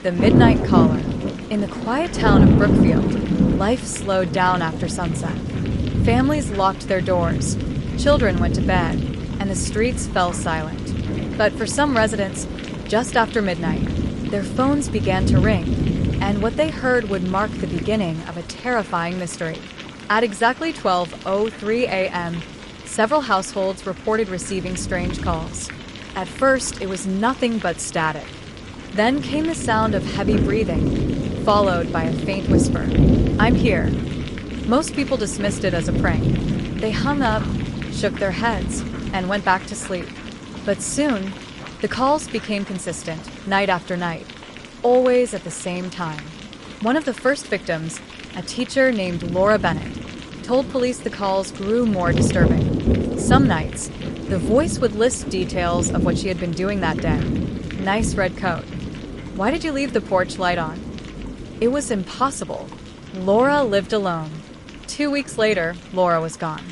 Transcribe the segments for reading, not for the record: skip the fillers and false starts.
The midnight caller. In the quiet town of Brookfield, life slowed down after sunset. Families locked their doors, children went to bed, and the streets fell silent. But for some residents, just after midnight, their phones began to ring, and what they heard would mark the beginning of a terrifying mystery. At exactly 12:03 a.m., several households reported receiving strange calls. At first, it was nothing but static. Then came the sound of heavy breathing, followed by a faint whisper, "I'm here." Most people dismissed it as a prank. They hung up, shook their heads, and went back to sleep. But soon, the calls became consistent, night after night, always at the same time. One of the first victims, a teacher named Laura Bennett, told police the calls grew more disturbing. Some nights, the voice would list details of what she had been doing that day. Nice red coat. Why did you leave the porch light on? It was impossible. Laura lived alone. 2 weeks later, Laura was gone.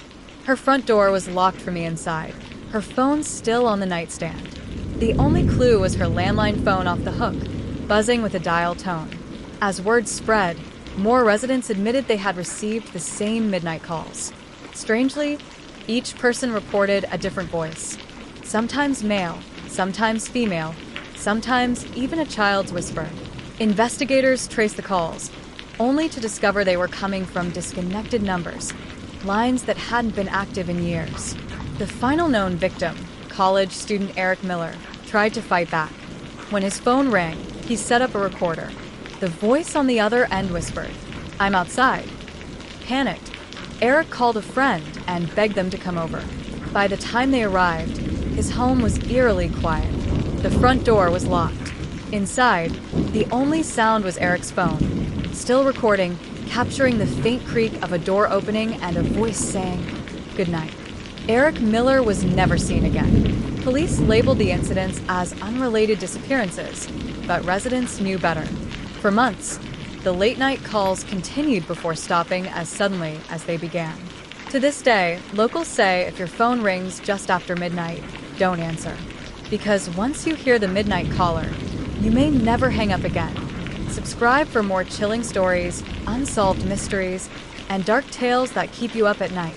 Her front door was locked from the inside, her phone still on the nightstand. The only clue was her landline phone off the hook, buzzing with a dial tone. As word spread, more residents admitted they had received the same midnight calls. Strangely, each person reported a different voice. Sometimes male, sometimes female, sometimes even a child's whisper. Investigators traced the calls, only to discover they were coming from disconnected numbers, lines that hadn't been active in years. The final known victim, college student Eric Miller, tried to fight back. When his phone rang, he set up a recorder. The voice on the other end whispered, "I'm outside." Panicked, Eric called a friend and begged them to come over. By the time they arrived, his home was eerily quiet. The front door was locked. Inside, the only sound was Eric's phone, still recording, capturing the faint creak of a door opening and a voice saying, "Good night." Eric Miller was never seen again. Police labeled the incidents as unrelated disappearances, but residents knew better. For months, the late-night calls continued before stopping as suddenly as they began. To this day, locals say if your phone rings just after midnight, don't answer. Because once you hear the midnight caller, you may never hang up again. Subscribe for more chilling stories, unsolved mysteries, and dark tales that keep you up at night.